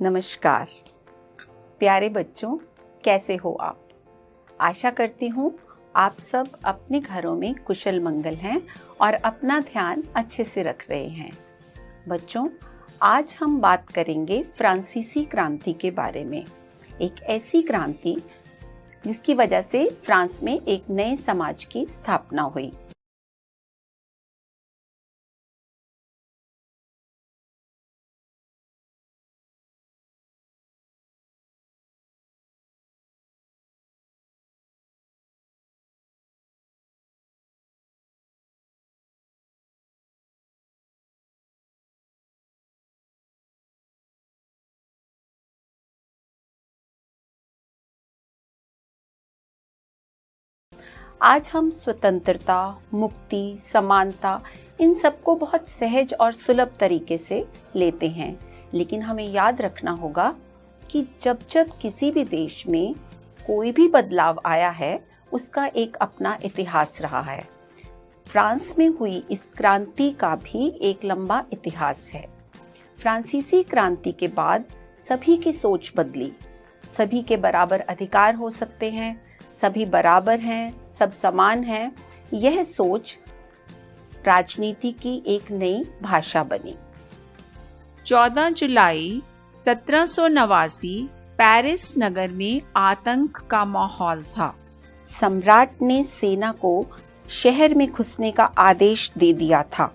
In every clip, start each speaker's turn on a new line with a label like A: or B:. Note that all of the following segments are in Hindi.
A: नमस्कार प्यारे बच्चों, कैसे हो आप? आशा करती हूँ आप सब अपने घरों में कुशल मंगल हैं और अपना ध्यान अच्छे से रख रहे हैं। बच्चों, आज हम बात करेंगे फ्रांसीसी क्रांति के बारे में। एक ऐसी क्रांति जिसकी वजह से फ्रांस में एक नए समाज की स्थापना हुई। आज हम स्वतंत्रता, मुक्ति, समानता इन सबको बहुत सहज और सुलभ तरीके से लेते हैं, लेकिन हमें याद रखना होगा कि जब जब किसी भी देश में कोई भी बदलाव आया है, उसका एक अपना इतिहास रहा है। फ्रांस में हुई इस क्रांति का भी एक लंबा इतिहास है। फ्रांसीसी क्रांति के बाद सभी की सोच बदली। सभी के बराबर अधिकार हो सकते हैं, सभी बराबर हैं, सब समान हैं। यह सोच राजनीति की एक नई भाषा बनी।
B: 14 जुलाई 1789 पेरिस नगर में आतंक का माहौल था।
A: सम्राट ने सेना को शहर में घुसने का आदेश दे दिया था।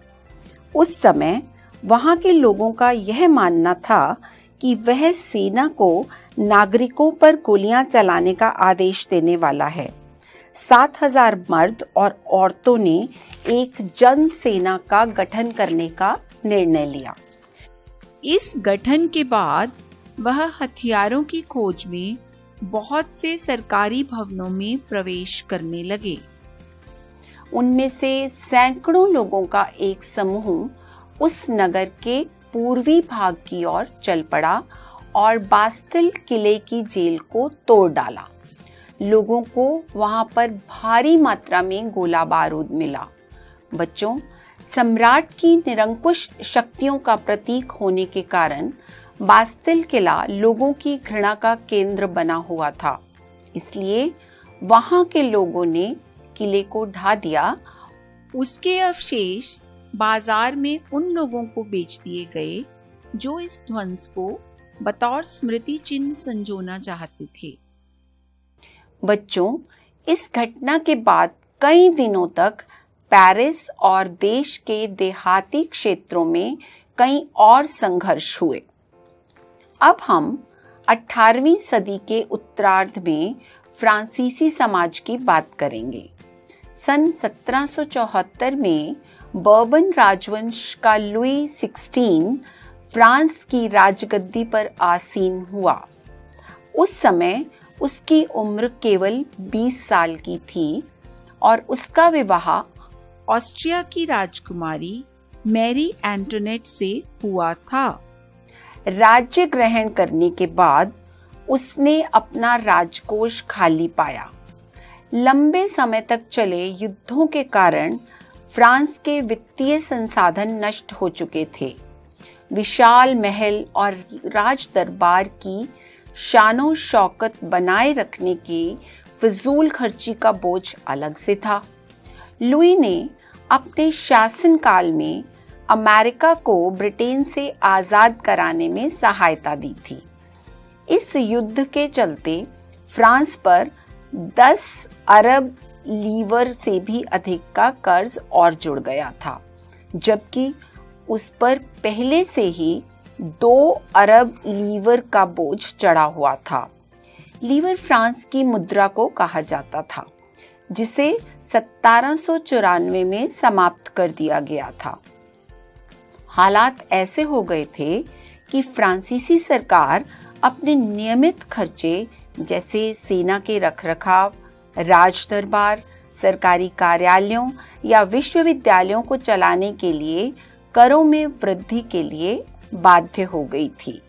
A: उस समय वहां के लोगों का यह मानना था कि वह सेना को नागरिकों पर गोलियां चलाने का आदेश देने वाला है। 7,000 मर्द और औरतों ने एक जन सेना का गठन करने का निर्णय लिया।
B: इस गठन के बाद वह हथियारों की खोज में बहुत से सरकारी भवनों में प्रवेश करने लगे।
A: उनमें से सैकड़ों लोगों का एक समूह उस नगर के पूर्वी भाग की ओर चल पड़ा और बास्तिल किले की जेल को तोड़ डाला। लोगों को वहां पर भारी मात्रा में गोला बारूद मिला। बच्चों, सम्राट की निरंकुश शक्तियों का प्रतीक होने के कारण बास्तिल किला लोगों की घृणा का केंद्र बना हुआ था। इसलिए वहां के लोगों ने किले को ढा दिया।
B: उसके अवशेष बाजार में उन लोगों को बेच दिए गए जो इस ध्वंस को बतौर स्मृति चिन्ह संजोना चाहते थे।
A: बच्चों, इस घटना के बाद कई दिनों तक पेरिस और देश के देहाती क्षेत्रों में कई और संघर्ष हुए। अब हम 18वीं सदी के उत्तरार्ध में फ्रांसीसी समाज की बात करेंगे। सन 1774 में बर्बन राजवंश का लुई 16 फ्रांस की राजगद्दी पर आसीन हुआ। उस समय उसकी उम्र केवल 20 साल की थी और उसका विवाह
B: ऑस्ट्रिया की राजकुमारी मैरी एंटोनेट से हुआ था।
A: राज्य ग्रहण करने के बाद उसने अपना राजकोष खाली पाया। लंबे समय तक चले युद्धों के कारण फ्रांस के वित्तीय संसाधन नष्ट हो चुके थे। विशाल महल और राज दरबार की शानो शौकत बनाए रखने की फिजूल खर्ची का बोझ अलग से था। लुई ने अपने शासनकाल में अमेरिका को ब्रिटेन से आज़ाद कराने में सहायता दी थी। इस युद्ध के चलते फ्रांस पर 10 अरब लीवर से भी अधिक का कर्ज और जुड़ गया था, जबकि उस पर पहले से ही 2 अरब लीवर का बोझ चढ़ा हुआ था। लीवर फ्रांस की मुद्रा को कहा जाता था, जिसे 1794 में समाप्त कर दिया गया था। हालात ऐसे हो गए थे कि फ्रांसीसी सरकार अपने नियमित खर्चे जैसे सेना के रखरखाव, राज दरबार, सरकारी कार्यालयों या विश्वविद्यालयों को चलाने के लिए करों में वृद्धि के लिए बाध्य हो गई थी।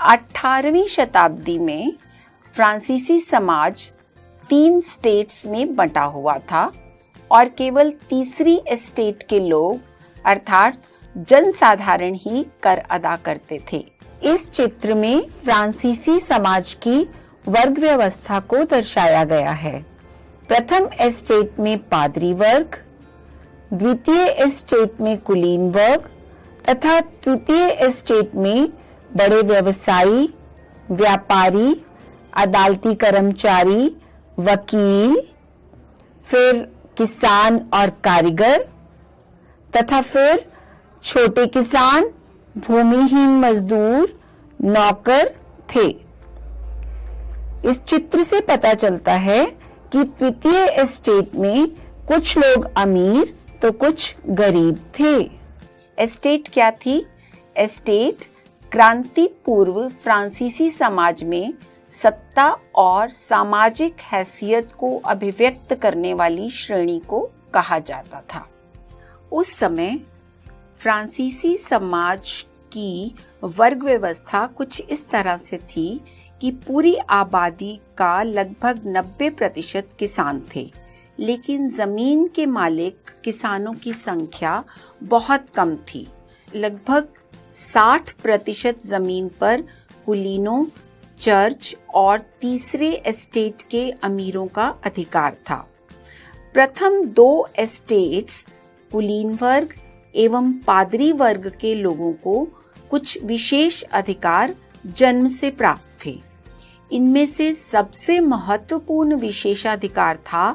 A: 18वीं शताब्दी में फ्रांसीसी समाज 3 स्टेट्स में बंटा हुआ था और केवल तीसरी एस्टेट के लोग अर्थात जनसाधारण ही कर अदा करते थे। इस चित्र में फ्रांसीसी समाज की वर्ग व्यवस्था को दर्शाया गया है। प्रथम एस्टेट में पादरी वर्ग, द्वितीय एस्टेट में कुलीन वर्ग तथा तृतीय एस्टेट में बड़े व्यवसायी, व्यापारी, अदालती कर्मचारी, वकील, फिर किसान और कारीगर तथा फिर छोटे किसान, भूमिहीन मजदूर, नौकर थे। इस चित्र से पता चलता है कि तृतीय एस्टेट में कुछ लोग अमीर तो कुछ गरीब थे। एस्टेट क्या थी? एस्टेट क्रांति पूर्व फ्रांसीसी समाज में सत्ता और सामाजिक हैसियत को अभिव्यक्त करने वाली श्रेणी को कहा जाता था। उस समय फ्रांसीसी समाज की वर्ग व्यवस्था कुछ इस तरह से थी कि पूरी आबादी का लगभग 90% किसान थे, लेकिन जमीन के मालिक किसानों की संख्या बहुत कम थी। लगभग 60% जमीन पर कुलीनों, चर्च और तीसरे एस्टेट के अमीरों का अधिकार था। प्रथम 2 एस्टेट्स कुलीन वर्ग एवं पादरी वर्ग के लोगों को कुछ विशेष अधिकार जन्म से प्राप्त थे। इनमें से सबसे महत्वपूर्ण विशेषाधिकार था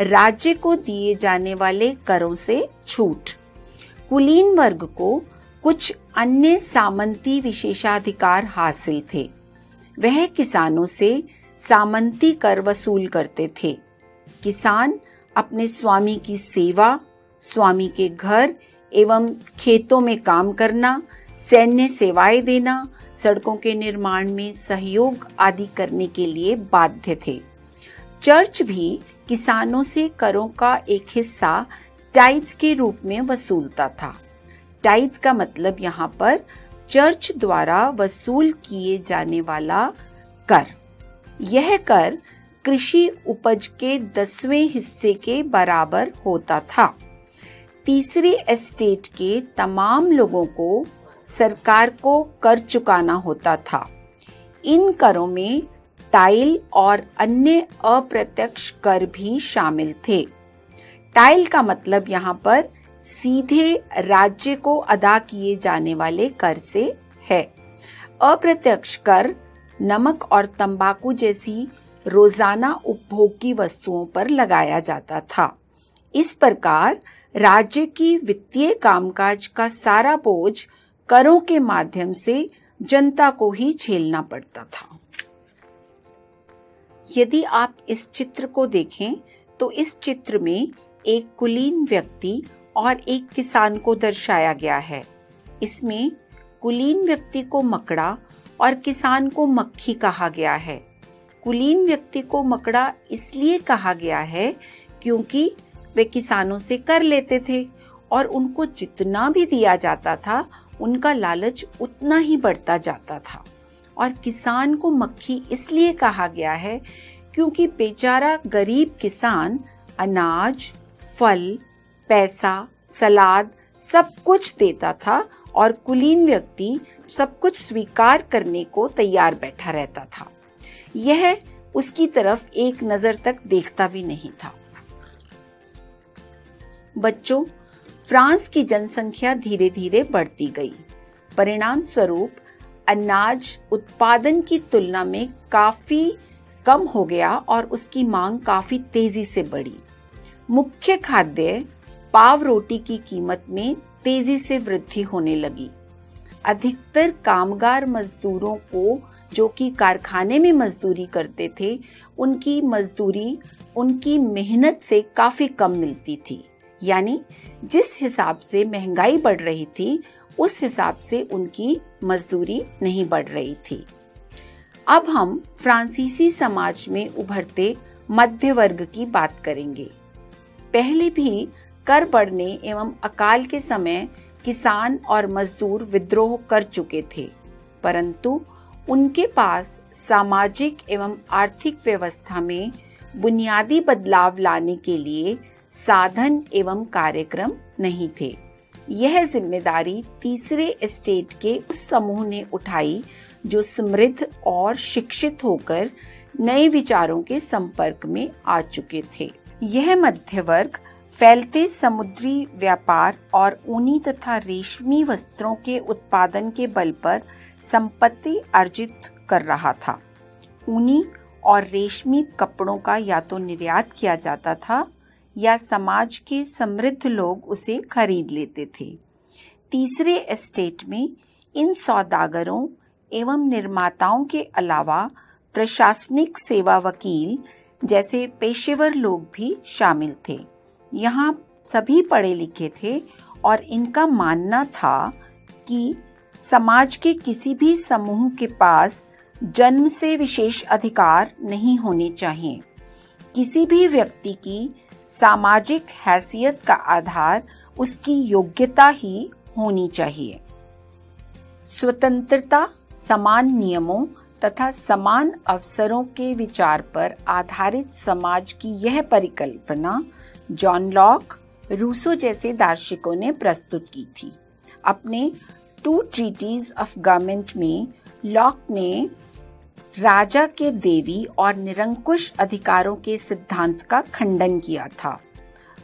A: राज्य को दिए जाने वाले करों से छूट। कुलीन वर्ग को कुछ अन्य सामंती विशेषाधिकार हासिल थे। वह किसानों से सामंती कर वसूल करते थे। किसान अपने स्वामी की सेवा, स्वामी के घर एवं खेतों में काम करना, सैन्य सेवाएं देना, सड़कों के निर्माण में सहयोग आदि करने के लिए बाध्य थे। चर्च भी किसानों से करों का एक हिस्सा टाइथ के रूप में वसूलता था। टाइथ का मतलब यहाँ पर चर्च द्वारा वसूल किए जाने वाला कर। यह कर कृषि उपज के 10वें हिस्से के बराबर होता था। तीसरे एस्टेट के तमाम लोगों को सरकार को कर चुकाना होता था। इन करों में टाइल और अन्य अप्रत्यक्ष कर भी शामिल थे। टाइल का मतलब यहाँ पर सीधे राज्य को अदा किए जाने वाले कर से है। अप्रत्यक्ष कर नमक और तंबाकू जैसी रोजाना उपभोग की वस्तुओं पर लगाया जाता था। इस प्रकार राज्य की वित्तीय कामकाज का सारा बोझ करों के माध्यम से जनता को ही झेलना पड़ता था। यदि आप इस चित्र को देखें तो इस चित्र में एक कुलीन व्यक्ति और एक किसान को दर्शाया गया है। इसमें कुलीन व्यक्ति को मकड़ा और किसान को मक्खी कहा गया है। कुलीन व्यक्ति को मकड़ा इसलिए कहा गया है क्योंकि वे किसानों से कर लेते थे और उनको जितना भी दिया जाता था उनका लालच उतना ही बढ़ता जाता था। और किसान को मक्खी इसलिए कहा गया है क्योंकि बेचारा गरीब किसान अनाज, फल, पैसा, सलाद सब कुछ देता था और कुलीन व्यक्ति सब कुछ स्वीकार करने को तैयार बैठा रहता था। यह उसकी तरफ एक नजर तक देखता भी नहीं था। बच्चों, फ्रांस की जनसंख्या धीरे धीरे बढ़ती गई। परिणाम स्वरूप अनाज उत्पादन की तुलना में काफी कम हो गया और उसकी मांग काफी तेजी से बढ़ी। मुख्य खाद्य पाव रोटी की कीमत में तेजी से वृद्धि होने लगी। अधिकतर कामगार मजदूरों को जो कि कारखाने में मजदूरी करते थे, उनकी मजदूरी उनकी मेहनत से काफी कम मिलती थी। यानी जिस हिसाब से महंगाई बढ़ रही थी उस हिसाब से उनकी मजदूरी नहीं बढ़ रही थी। अब हम फ्रांसीसी समाज में उभरते मध्य वर्ग की बात करेंगे। पहले भी कर बढ़ने एवं अकाल के समय किसान और मजदूर विद्रोह कर चुके थे, परंतु उनके पास सामाजिक एवं आर्थिक व्यवस्था में बुनियादी बदलाव लाने के लिए साधन एवं कार्यक्रम नहीं थे। यह जिम्मेदारी तीसरे एस्टेट के उस समूह ने उठाई जो समृद्ध और शिक्षित होकर नए विचारों के संपर्क में आ चुके थे। यह मध्य वर्ग फैलते समुद्री व्यापार और ऊनी तथा रेशमी वस्त्रों के उत्पादन के बल पर संपत्ति अर्जित कर रहा था। ऊनी और रेशमी कपड़ों का या तो निर्यात किया जाता था या समाज के समृद्ध लोग उसे खरीद लेते थे। तीसरे एस्टेट में इन सौदागरों एवं निर्माताओं के अलावा प्रशासनिक सेवा वकील जैसे पेशेवर लोग भी शामिल थे। यहाँ सभी पढ़े लिखे थे और इनका मानना था कि समाज के किसी भी समूह के पास जन्म से विशेष अधिकार नहीं होने चाहिए। किसी भी व्यक्ति की सामाजिक हैसियत का आधार उसकी योग्यता ही होनी चाहिए। स्वतंत्रता, समान नियमों तथा समान अवसरों के विचार पर आधारित समाज की यह परिकल्पना जॉन लॉक, रूसो जैसे दार्शनिकों ने प्रस्तुत की थी। अपने 2 ट्रीटीज ऑफ गवर्नमेंट में लॉक ने राजा के देवी और निरंकुश अधिकारों के सिद्धांत का खंडन किया था।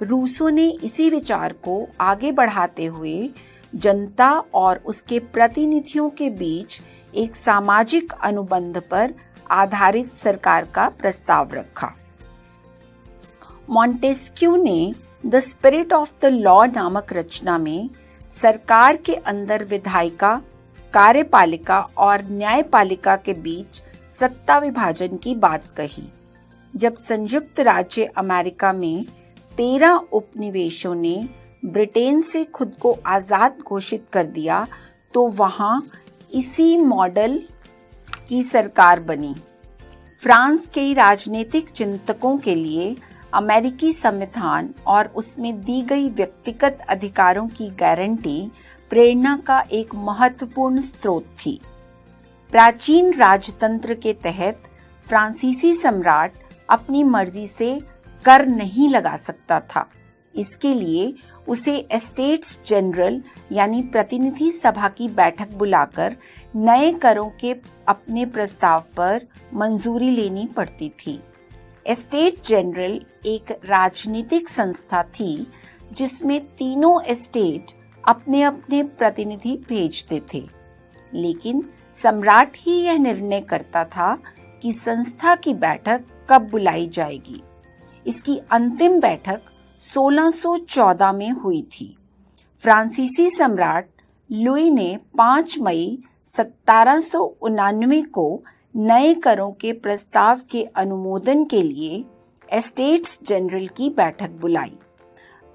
A: रूसो ने इसी विचार को आगे बढ़ाते हुए जनता और उसके प्रतिनिधियों के बीच एक सामाजिक अनुबंध पर आधारित सरकार का प्रस्ताव रखा। मॉन्टेस्क्यू ने the spirit of the law नामक रचना में सरकार के अंदर विधायिका, कार्यपालिका और न्यायपालिका के बीच सत्ता विभाजन की बात कही। जब संयुक्त राज्य अमेरिका में 13 उपनिवेशों ने ब्रिटेन से खुद को आजाद घोषित कर दिया तो वहां इसी मॉडल की सरकार बनी। फ्रांस के राजनीतिक चिंतकों के लिए अमेरिकी संविधान और उसमें दी गई व्यक्तिगत अधिकारों की गारंटी प्रेरणा का एक महत्वपूर्ण स्रोत थी। प्राचीन राजतंत्र के तहत फ्रांसीसी सम्राट अपनी मर्जी से कर नहीं लगा सकता था। इसके लिए उसे एस्टेट्स जनरल यानी प्रतिनिधि सभा की बैठक बुलाकर नए करों के अपने प्रस्ताव पर मंजूरी लेनी पड़ती थी। एस्टेट जनरल एक राजनीतिक संस्था थी जिसमें तीनों एस्टेट अपने अपने प्रतिनिधि भेजते थे, लेकिन सम्राट ही यह निर्णय करता था कि संस्था की बैठक कब बुलाई जाएगी। इसकी अंतिम बैठक 1614 में हुई थी। फ्रांसीसी सम्राट लुई ने 5 मई 1799 को नए करों के प्रस्ताव के अनुमोदन के लिए एस्टेट्स जनरल की बैठक बुलाई।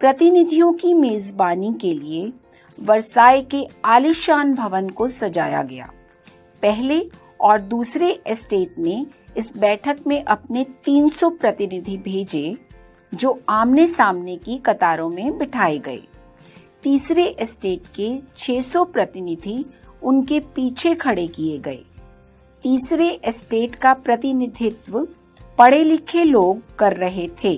A: प्रतिनिधियों की मेजबानी के लिए वर्साई के आलीशान भवन को सजाया गया। पहले और दूसरे एस्टेट ने इस बैठक में अपने 300 प्रतिनिधि भेजे जो आमने सामने की कतारों में बिठाए गए। तीसरे एस्टेट के 600 प्रतिनिधि उनके पीछे खड़े किए गए। तीसरे एस्टेट का प्रतिनिधित्व पढ़े लिखे लोग कर रहे थे।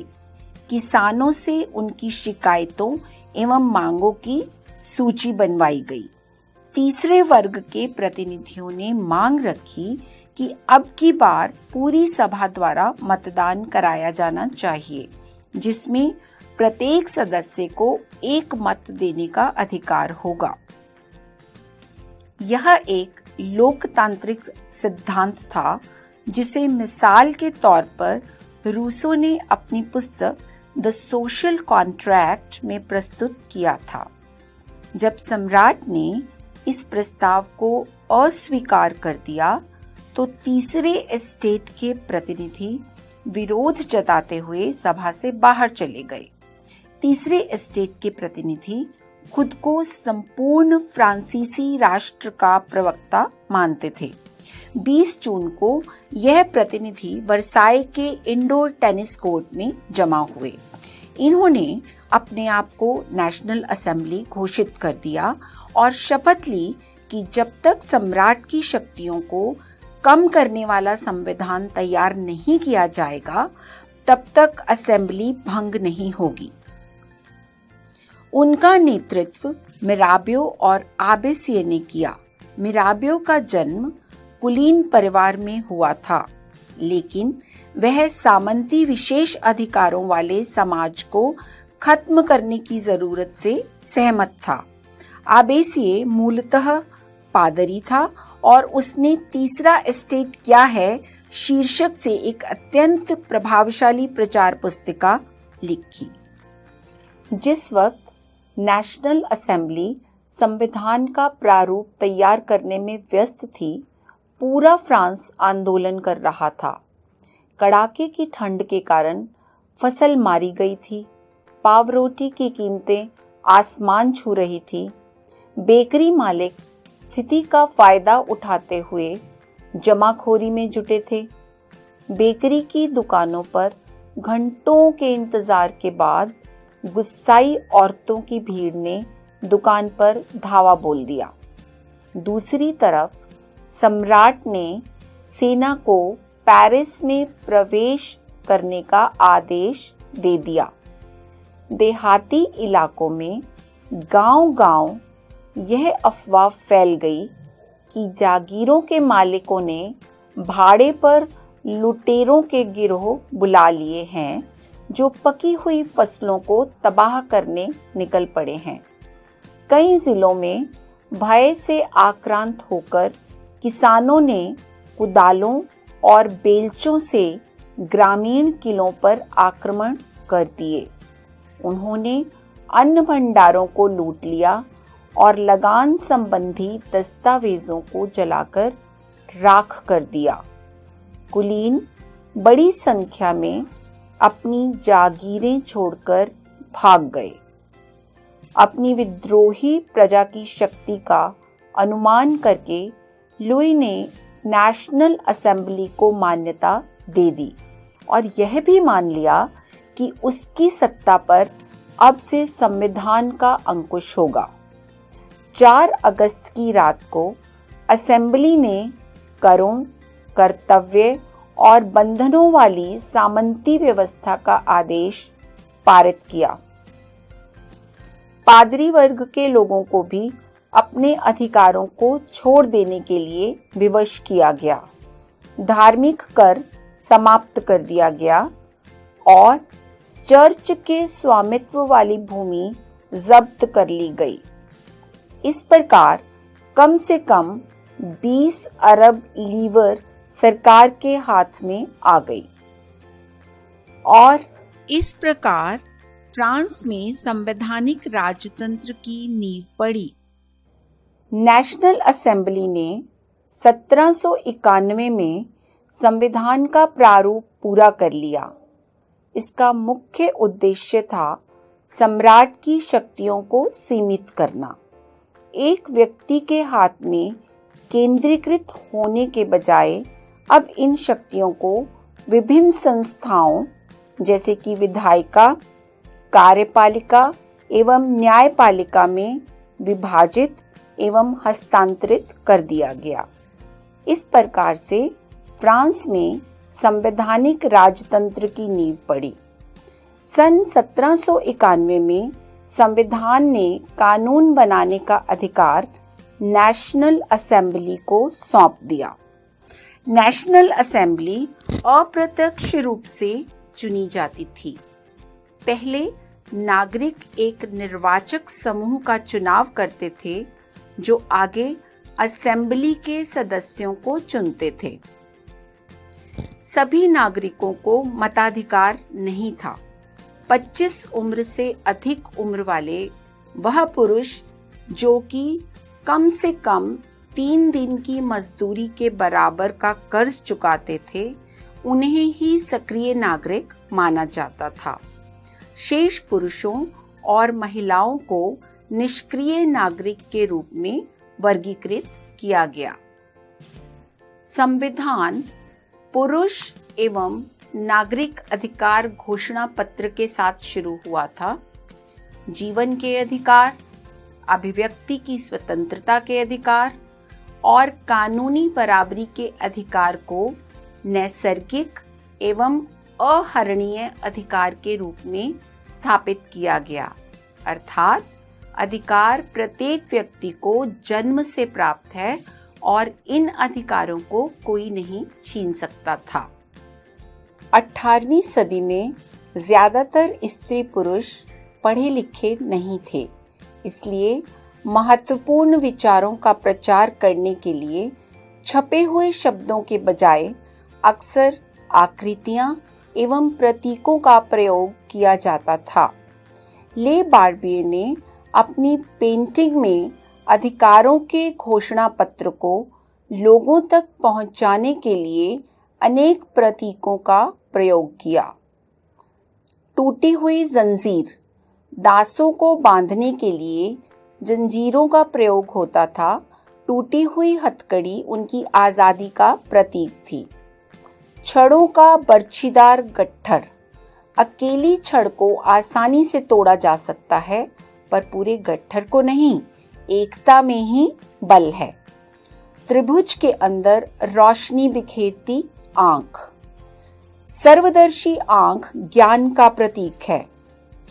A: किसानों से उनकी शिकायतों एवं मांगों की सूची बनवाई गई। तीसरे वर्ग के प्रतिनिधियों ने मांग रखी कि अब की बार पूरी सभा द्वारा मतदान कराया जाना चाहिए, जिसमें प्रत्येक सदस्य को एक मत देने का अधिकार होगा। यह एक लोकतांत्रिक सिद्धांत था जिसे मिसाल के तौर पर रूसो ने अपनी पुस्तक द सोशल कॉन्ट्रैक्ट में प्रस्तुत किया था। जब सम्राट ने इस प्रस्ताव को अस्वीकार कर दिया तो तीसरे एस्टेट के प्रतिनिधि विरोध जताते हुए सभा से बाहर चले गए। तीसरे एस्टेट के प्रतिनिधि खुद को संपूर्ण फ्रांसीसी राष्ट्र का प्रवक्ता मानते थे। 20 जून को यह प्रतिनिधि वर्साई के इंडोर टेनिस कोर्ट में जमा हुए। इन्होंने अपने आप को नेशनल असेंबली घोषित कर दिया और शपथ ली कि जब तक सम्राट की शक्तियों को कम करने वाला संविधान तैयार नहीं किया जाएगा, तब तक असेंबली भंग नहीं होगी। उनका नेतृत्व मिराबियो और आबेसिये ने किया। मिराबियो का जन्म कुलीन परिवार में हुआ था, लेकिन वह सामंती विशेष अधिकारों वाले समाज को खत्म करने की जरूरत से सहमत था। आबेसिये मूलतः पादरी था और उसने तीसरा एस्टेट क्या है शीर्षक से एक अत्यंत प्रभावशाली प्रचार पुस्तिका लिखी। जिस वक्त नेशनल असेंबली संविधान का प्रारूप तैयार करने में व्यस्त थी, पूरा फ्रांस आंदोलन कर रहा था। कड़ाके की ठंड के कारण फसल मारी गई थी, पावरोटी की कीमतें आसमान छू रही थी। बेकरी मालिक स्थिति का फायदा उठाते हुए जमाखोरी में जुटे थे। बेकरी की दुकानों पर घंटों के इंतजार के बाद गुस्साई औरतों की भीड़ ने दुकान पर धावा बोल दिया। दूसरी तरफ सम्राट ने सेना को पेरिस में प्रवेश करने का आदेश दे दिया। देहाती इलाकों में गांव-गांव यह अफवाह फैल गई कि जागीरों के मालिकों ने भाड़े पर लुटेरों के गिरोह बुला लिए हैं जो पकी हुई फसलों को तबाह करने निकल पड़े हैं। कई जिलों में भय से आक्रांत होकर किसानों ने कुदालों और बेलचों से ग्रामीण किलों पर आक्रमण कर दिए। उन्होंने अन्न भंडारों को लूट लिया और लगान संबंधी दस्तावेजों को जलाकर राख कर दिया। कुलीन बड़ी संख्या में अपनी जागीरें छोड़कर भाग गए। अपनी विद्रोही प्रजा की शक्ति का अनुमान करके लुई ने नेशनल असेंबली को मान्यता दे दी और यह भी मान लिया कि उसकी सत्ता पर अब से संविधान का अंकुश होगा। 4 अगस्त की रात को असेंबली ने करों, कर्तव्य और बंधनों वाली सामंती व्यवस्था का आदेश पारित किया। पादरी वर्ग के लोगों को भी अपने अधिकारों को छोड़ देने के लिए विवश किया गया। धार्मिक कर समाप्त कर दिया गया और चर्च के स्वामित्व वाली भूमि जब्त कर ली गई। इस प्रकार कम से कम 20 अरब लीवर सरकार के हाथ में आ गई और
B: इस प्रकार फ्रांस में संवैधानिक राजतंत्र की नींव पड़ी।
A: नेशनल असेंबली ने 1791 में संविधान का प्रारूप पूरा कर लिया। इसका मुख्य उद्देश्य था सम्राट की शक्तियों को सीमित करना। एक व्यक्ति के हाथ में केंद्रीकृत होने के बजाय अब इन शक्तियों को विभिन्न संस्थाओं जैसे कि विधायिका, कार्यपालिका एवं न्यायपालिका में विभाजित एवं हस्तांतरित कर दिया गया। इस प्रकार से फ्रांस में संवैधानिक राजतंत्र की नींव पड़ी। सन 1791 में संविधान ने कानून बनाने का अधिकार नेशनल असेंबली को सौंप दिया। नेशनल असेंबली अप्रत्यक्ष रूप से चुनी जाती थी। पहले नागरिक एक निर्वाचक समूह का चुनाव करते थे जो आगे असेंबली के सदस्यों को चुनते थे। सभी नागरिकों को मताधिकार नहीं था। 25 उम्र से अधिक उम्र वाले वह पुरुष जो कि कम से कम 3 दिन की मजदूरी के बराबर का कर्ज चुकाते थे, उन्हें ही सक्रिय नागरिक माना जाता था। शेष पुरुषों और महिलाओं को निष्क्रिय नागरिक के रूप में वर्गीकृत किया गया। संविधान पुरुष एवं नागरिक अधिकार घोषणा पत्र के साथ शुरू हुआ था। जीवन के अधिकार, अभिव्यक्ति की स्वतंत्रता के अधिकार और कानूनी बराबरी के अधिकार को नैसर्गिक एवं अहरणीय अधिकार के रूप में स्थापित किया गया, अर्थात अधिकार प्रत्येक व्यक्ति को जन्म से प्राप्त है और इन अधिकारों को कोई नहीं छीन सकता था। 18वीं सदी में ज्यादातर स्त्री पुरुष पढ़े लिखे नहीं थे, इसलिए महत्वपूर्ण विचारों का प्रचार करने के लिए छपे हुए शब्दों के बजाय अक्सर आकृतियां एवं प्रतीकों का प्रयोग किया जाता था। ले बार्बिए ने अपनी पेंटिंग में अधिकारों के घोषणा पत्र को लोगों तक पहुंचाने के लिए अनेक प्रतीकों का प्रयोग किया। टूटी हुई जंजीर, दासों को बांधने के लिए जंजीरों का प्रयोग होता था। टूटी हुई हथकड़ी उनकी आजादी का प्रतीक थी। छड़ों का बर्छीदार गट्ठर, अकेली छड़ को आसानी से तोड़ा जा सकता है पर पूरे गट्ठर को नहीं, एकता में ही बल है। त्रिभुज के अंदर रोशनी बिखेरती आंख, सर्वदर्शी आंख ज्ञान का प्रतीक है।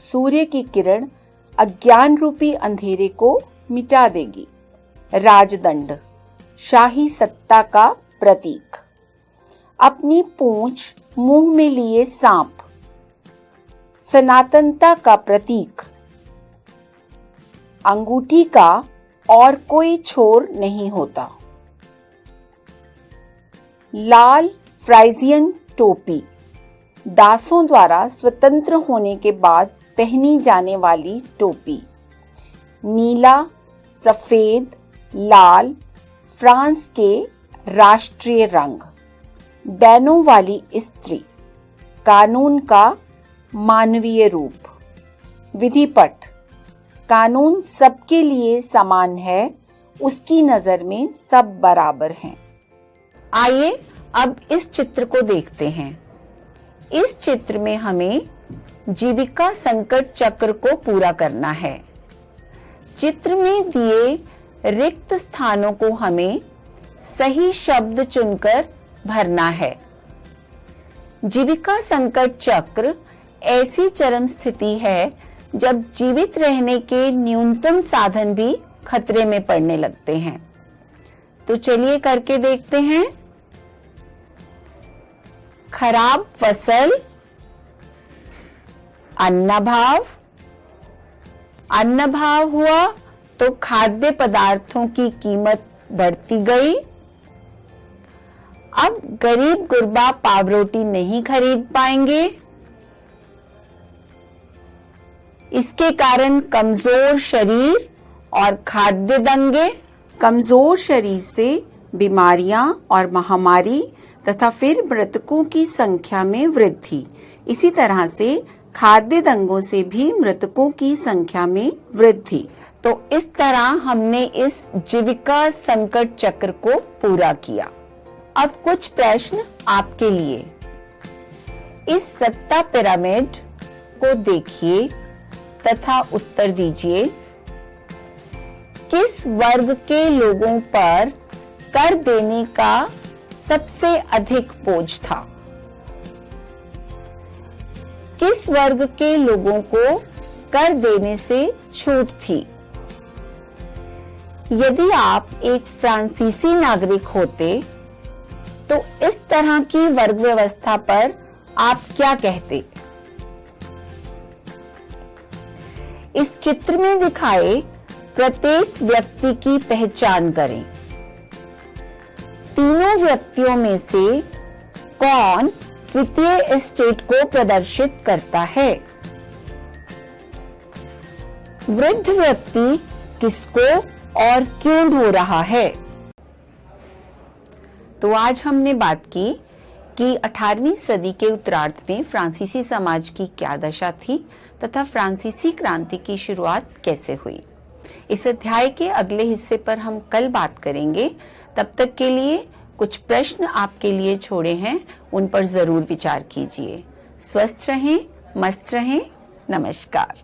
A: सूर्य की किरण अज्ञान रूपी अंधेरे को मिटा देगी। राजदंड, शाही सत्ता का प्रतीक। अपनी पूंछ मुंह में लिए सांप, सनातनता का प्रतीक। अंगूठी का और कोई छोर नहीं होता। लाल फ्राइजियन टोपी, दासों द्वारा स्वतंत्र होने के बाद पहनी जाने वाली टोपी। नीला, सफेद, लाल फ्रांस के राष्ट्रीय रंग। बैनों वाली स्त्री, कानून का मानवीय रूप। विधिपट, कानून सबके लिए समान है, उसकी नजर में सब बराबर हैं। आइए अब इस चित्र को देखते हैं। इस चित्र में हमें जीविका संकट चक्र को पूरा करना है। चित्र में दिए रिक्त स्थानों को हमें सही शब्द चुनकर भरना है। जीविका संकट चक्र ऐसी चरम स्थिति है जब जीवित रहने के न्यूनतम साधन भी खतरे में पड़ने लगते हैं। तो चलिए करके देखते हैं। खराब फसल, अन्नभाव। अन्नभाव हुआ तो खाद्य पदार्थों की कीमत बढ़ती गई। अब गरीब गुरबा पावरोटी नहीं खरीद पाएंगे। इसके कारण कमजोर शरीर और खाद्य दंगे। कमजोर शरीर से बीमारियां और महामारी तथा फिर मृतकों की संख्या में वृद्धि। इसी तरह से खाद्य दंगों से भी मृतकों की संख्या में वृद्धि। तो इस तरह हमने इस जीविका संकट चक्र को पूरा किया। अब कुछ प्रश्न आपके लिए। इस सत्ता पिरामिड को देखिए तथा उत्तर दीजिए। किस वर्ग के लोगों पर कर देने का सबसे अधिक बोझ था? किस वर्ग के लोगों को कर देने से छूट थी? यदि आप एक फ्रांसीसी नागरिक होते तो इस तरह की वर्ग व्यवस्था पर आप क्या कहते? इस चित्र में दिखाए प्रत्येक व्यक्ति की पहचान करें। तीनों व्यक्तियों में से कौन तृतीय स्टेट को प्रदर्शित करता है? वृद्ध व्यक्ति किसको और क्यों ढो रहा है? तो आज हमने बात की कि 18वीं सदी के उत्तरार्ध में फ्रांसीसी समाज की क्या दशा थी तथा फ्रांसीसी क्रांति की शुरुआत कैसे हुई। इस अध्याय के अगले हिस्से पर हम कल बात करेंगे। तब तक के लिए कुछ प्रश्न आपके लिए छोड़े हैं, उन पर जरूर विचार कीजिए। स्वस्थ रहें, मस्त रहें। नमस्कार।